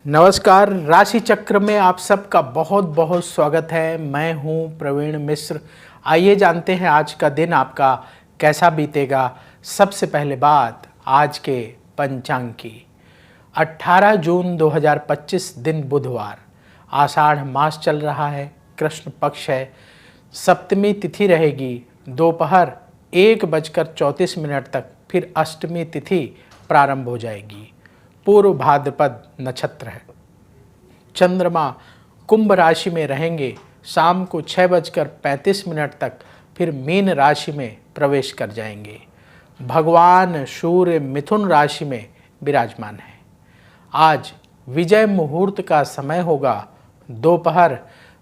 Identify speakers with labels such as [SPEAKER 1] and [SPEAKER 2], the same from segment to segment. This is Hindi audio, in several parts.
[SPEAKER 1] नमस्कार। राशि चक्र में आप सबका बहुत बहुत स्वागत है। मैं हूं प्रवीण मिश्र। आइए जानते हैं आज का दिन आपका कैसा बीतेगा। सबसे पहले बात आज के पंचांग की। 18 जून 2025 दिन बुधवार, आषाढ़ मास चल रहा है, कृष्ण पक्ष है, सप्तमी तिथि रहेगी दोपहर 1:34 तक, फिर अष्टमी तिथि प्रारंभ हो जाएगी। पूर्व भाद्रपद नक्षत्र है। चंद्रमा कुंभ राशि में रहेंगे शाम को 6:35 तक, फिर मीन राशि में प्रवेश कर जाएंगे। भगवान सूर्य मिथुन राशि में विराजमान है। आज विजय मुहूर्त का समय होगा दोपहर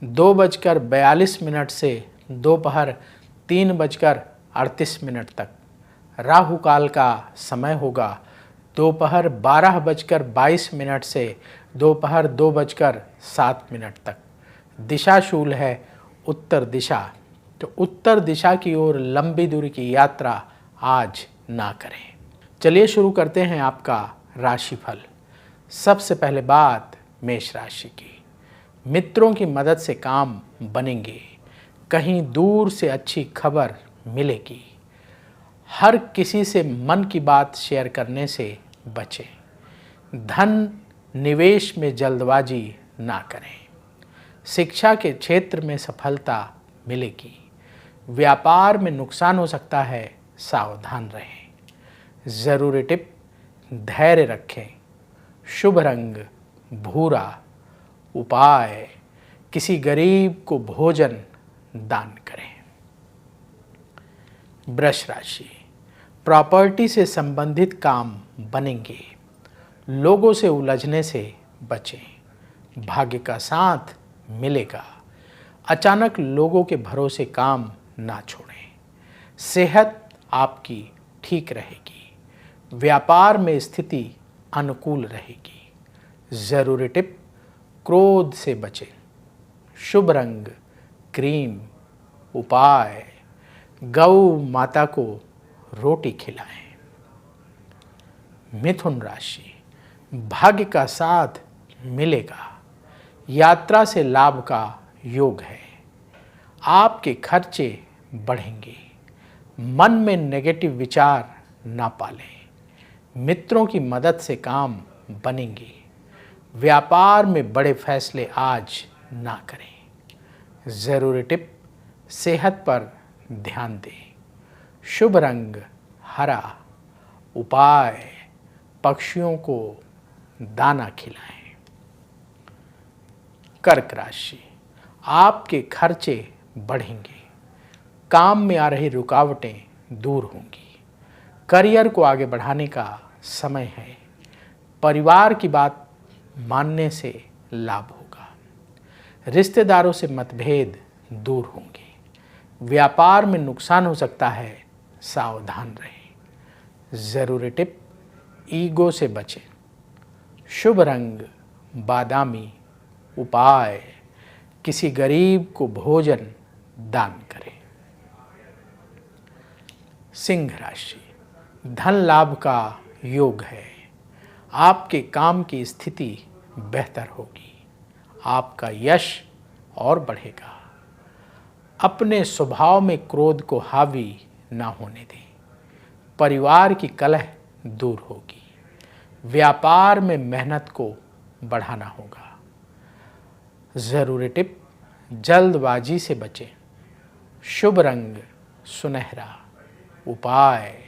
[SPEAKER 1] 2:42 से दोपहर 3:38 तक। राहु काल का समय होगा दोपहर 12:22 से दोपहर 2:07 तक। दिशा शूल है उत्तर दिशा, तो उत्तर दिशा की ओर लंबी दूरी की यात्रा आज ना करें। चलिए शुरू करते हैं आपका राशिफल। सबसे पहले बात मेष राशि की। मित्रों की मदद से काम बनेंगे, कहीं दूर से अच्छी खबर मिलेगी। हर किसी से मन की बात शेयर करने से बचें। धन निवेश में जल्दबाजी ना करें। शिक्षा के क्षेत्र में सफलता मिलेगी। व्यापार में नुकसान हो सकता है, सावधान रहें। ज़रूरी टिप, धैर्य रखें। शुभ रंग भूरा। उपाय, किसी गरीब को भोजन दान करें। वृष राशि। प्रॉपर्टी से संबंधित काम बनेंगे, लोगों से उलझने से बचें। भाग्य का साथ मिलेगा। अचानक लोगों के भरोसे काम ना छोड़ें। सेहत आपकी ठीक रहेगी। व्यापार में स्थिति अनुकूल रहेगी। ज़रूरी टिप, क्रोध से बचें। शुभ रंग क्रीम। उपाय, गौ माता को रोटी खिलाएं। मिथुन राशि। भाग्य का साथ मिलेगा। यात्रा से लाभ का योग है। आपके खर्चे बढ़ेंगे। मन में नेगेटिव विचार ना पालें। मित्रों की मदद से काम बनेंगे। व्यापार में बड़े फैसले आज ना करें। ज़रूरी टिप, सेहत पर ध्यान दें। शुभ रंग हरा। उपाय, पक्षियों को दाना खिलाएं। कर्क राशि। आपके खर्चे बढ़ेंगे। काम में आ रही रुकावटें दूर होंगी। करियर को आगे बढ़ाने का समय है। परिवार की बात मानने से लाभ होगा। रिश्तेदारों से मतभेद दूर होंगे। व्यापार में नुकसान हो सकता है, सावधान रहें। ज़रूरी टिप, ईगो से बचें। शुभ रंग बादामी। उपाय, किसी गरीब को भोजन दान करें। सिंह राशि। धन लाभ का योग है। आपके काम की स्थिति बेहतर होगी। आपका यश और बढ़ेगा। अपने स्वभाव में क्रोध को हावी ना होने दें। परिवार की कलह दूर होगी। व्यापार में मेहनत को बढ़ाना होगा। ज़रूरी टिप, जल्दबाजी से बचें। शुभ रंग सुनहरा। उपाय,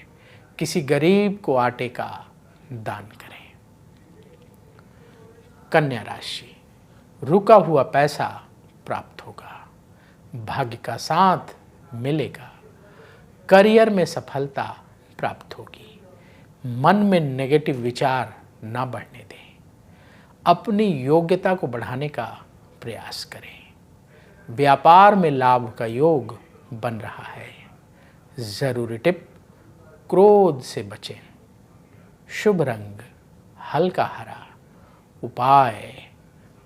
[SPEAKER 1] किसी गरीब को आटे का दान करें। कन्या राशि। रुका हुआ पैसा प्राप्त होगा। भाग्य का साथ मिलेगा। करियर में सफलता प्राप्त होगी। मन में नेगेटिव विचार ना बढ़ने दें। अपनी योग्यता को बढ़ाने का प्रयास करें। व्यापार में लाभ का योग बन रहा है। ज़रूरी टिप, क्रोध से बचें। शुभ रंग हल्का हरा। उपाय,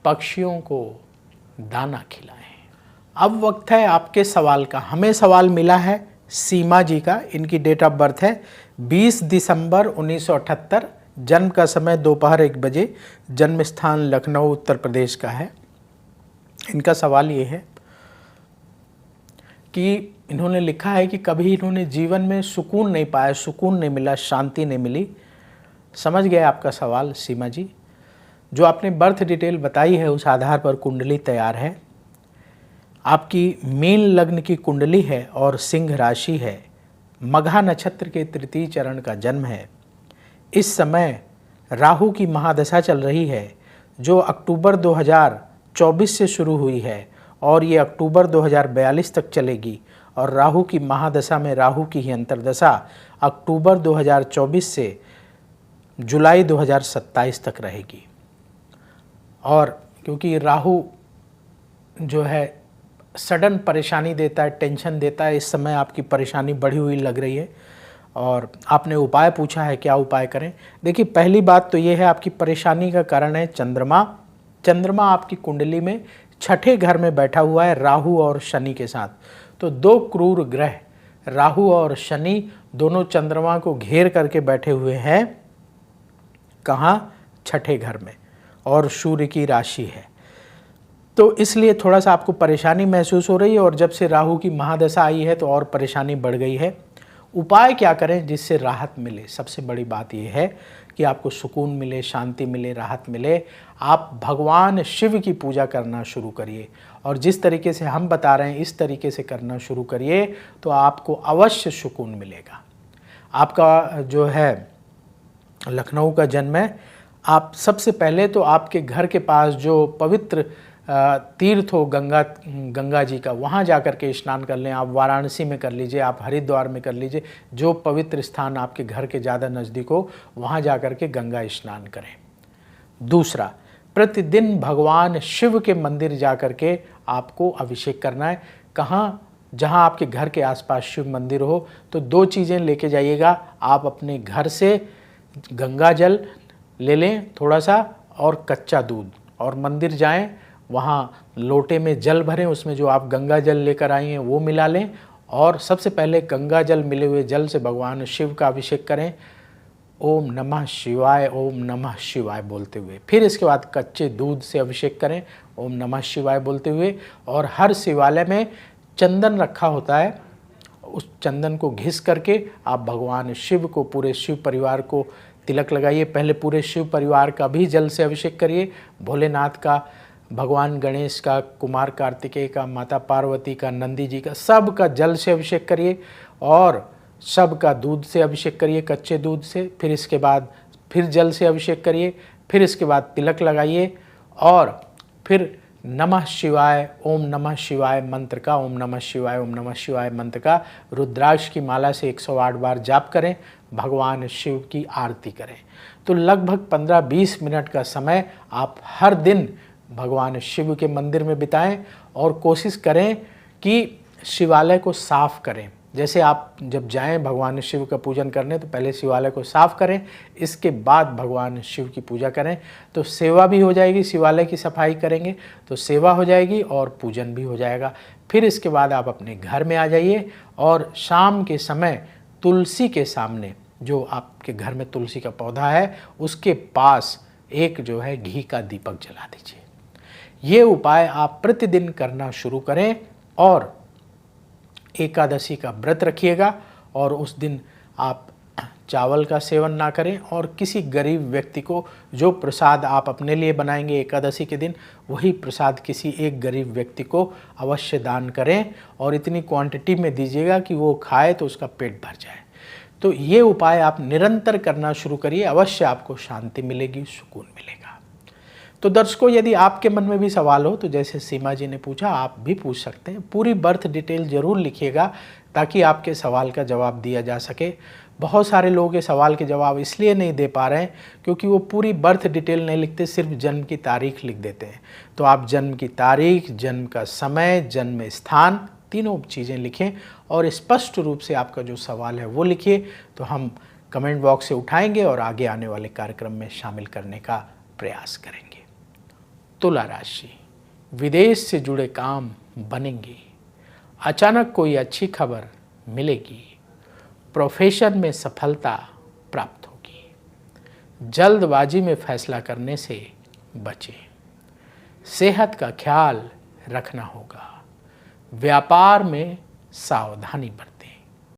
[SPEAKER 1] पक्षियों को दाना खिलाएं। अब वक्त है आपके सवाल का। हमें सवाल मिला है सीमा जी का। इनकी डेट ऑफ बर्थ है 20 दिसंबर 1978, जन्म का समय दोपहर 1 बजे, जन्म स्थान लखनऊ उत्तर प्रदेश का है। इनका सवाल ये है कि इन्होंने लिखा है कि कभी इन्होंने जीवन में सुकून नहीं पाया, सुकून नहीं मिला, शांति नहीं मिली। समझ गए आपका सवाल सीमा जी। जो आपने बर्थ डिटेल बताई है उस आधार पर कुंडली तैयार है। आपकी मीन लग्न की कुंडली है और सिंह राशि है। मघा नक्षत्र के तृतीय चरण का जन्म है। इस समय राहु की महादशा चल रही है जो अक्टूबर 2024 से शुरू हुई है और ये अक्टूबर 2042 तक चलेगी। और राहु की महादशा में राहु की ही अंतर्दशा अक्टूबर 2024 से जुलाई 2027 तक रहेगी। और क्योंकि राहु जो है सडन परेशानी देता है, टेंशन देता है, इस समय आपकी परेशानी बढ़ी हुई लग रही है। और आपने उपाय पूछा है, क्या उपाय करें। देखिए, पहली बात तो ये है, आपकी परेशानी का कारण है चंद्रमा। चंद्रमा आपकी कुंडली में छठे घर में बैठा हुआ है राहु और शनि के साथ। तो दो क्रूर ग्रह राहु और शनि दोनों चंद्रमा को घेर करके बैठे हुए हैं। कहाँ? छठे घर में, और सूर्य की राशि है। तो इसलिए थोड़ा सा आपको परेशानी महसूस हो रही है। और जब से राहु की महादशा आई है तो और परेशानी बढ़ गई है। उपाय क्या करें जिससे राहत मिले? सबसे बड़ी बात यह है कि आपको सुकून मिले, शांति मिले, राहत मिले। आप भगवान शिव की पूजा करना शुरू करिए और जिस तरीके से हम बता रहे हैं इस तरीके से करना शुरू करिए तो आपको अवश्य सुकून मिलेगा। आपका जो है लखनऊ का जन्म है। आप सबसे पहले तो आपके घर के पास जो पवित्र तीर्थ हो गंगा जी का, वहाँ जा कर के स्नान कर लें। आप वाराणसी में कर लीजिए, आप हरिद्वार में कर लीजिए, जो पवित्र स्थान आपके घर के ज़्यादा नज़दीक हो वहाँ जा कर के गंगा स्नान करें। दूसरा, प्रतिदिन भगवान शिव के मंदिर जा कर के आपको अभिषेक करना है। कहाँ? जहाँ आपके घर के आसपास शिव मंदिर हो। तो दो चीज़ें लेके जाइएगा। आप अपने घर से गंगा जल ले लें थोड़ा सा और कच्चा दूध, और मंदिर जाएं, वहाँ लोटे में जल भरें, उसमें जो आप गंगा जल लेकर आई हैं वो मिला लें और सबसे पहले गंगा जल मिले हुए जल से भगवान शिव का अभिषेक करें, ओम नमः शिवाय, ओम नमः शिवाय बोलते हुए। फिर इसके बाद कच्चे दूध से अभिषेक करें ओम नमः शिवाय बोलते हुए। और हर शिवालय में चंदन रखा होता है, उस चंदन को घिस करके आप भगवान शिव को, पूरे शिव परिवार को तिलक लगाइए। पहले पूरे शिव परिवार का भी जल से अभिषेक करिए, भोलेनाथ का, भगवान गणेश का, कुमार कार्तिकेय का, माता पार्वती का, नंदी जी का, सब का जल से अभिषेक करिए और सब का दूध से अभिषेक करिए, कच्चे दूध से। फिर इसके बाद फिर जल से अभिषेक करिए, फिर इसके बाद तिलक लगाइए और फिर नमः शिवाय, ओम नमः शिवाय मंत्र का, ओम नमः शिवाय, ओम नमः शिवाय मंत्र का रुद्राक्ष की माला से 108 बार जाप करें, भगवान शिव की आरती करें। तो लगभग 15-20 मिनट का समय आप हर दिन भगवान शिव के मंदिर में बिताएं और कोशिश करें कि शिवालय को साफ करें। जैसे आप जब जाएं भगवान शिव का पूजन करने तो पहले शिवालय को साफ करें, इसके बाद भगवान शिव की पूजा करें। तो सेवा भी हो जाएगी, शिवालय की सफाई करेंगे तो सेवा हो जाएगी और पूजन भी हो जाएगा। फिर इसके बाद आप अपने घर में आ जाइए और शाम के समय तुलसी के सामने, जो आपके घर में तुलसी का पौधा है उसके पास एक जो है घी का दीपक जला दीजिए। ये उपाय आप प्रतिदिन करना शुरू करें और एकादशी का व्रत रखिएगा और उस दिन आप चावल का सेवन ना करें और किसी गरीब व्यक्ति को जो प्रसाद आप अपने लिए बनाएंगे एकादशी के दिन, वही प्रसाद किसी एक गरीब व्यक्ति को अवश्य दान करें और इतनी क्वांटिटी में दीजिएगा कि वो खाए तो उसका पेट भर जाए। तो ये उपाय आप निरंतर करना शुरू करिए, अवश्य आपको शांति मिलेगी, सुकून मिलेगा। तो दर्शकों, यदि आपके मन में भी सवाल हो तो जैसे सीमा जी ने पूछा आप भी पूछ सकते हैं। पूरी बर्थ डिटेल ज़रूर लिखिएगा ताकि आपके सवाल का जवाब दिया जा सके। बहुत सारे लोगों के सवाल के जवाब इसलिए नहीं दे पा रहे हैं क्योंकि वो पूरी बर्थ डिटेल नहीं लिखते, सिर्फ जन्म की तारीख लिख देते हैं। तो आप जन्म की तारीख, जन्म का समय, जन्म स्थान, तीनों चीज़ें लिखें और स्पष्ट रूप से आपका जो सवाल है वो लिखिए। तो हम कमेंट बॉक्स से उठाएंगे और आगे आने वाले कार्यक्रम में शामिल करने का प्रयास करेंगे। तुला राशि, विदेश से जुड़े काम बनेंगे, अचानक कोई अच्छी खबर मिलेगी, प्रोफेशन में सफलता प्राप्त होगी, जल्दबाजी में फैसला करने से बचें। सेहत का ख्याल रखना होगा। व्यापार में सावधानी बरतें।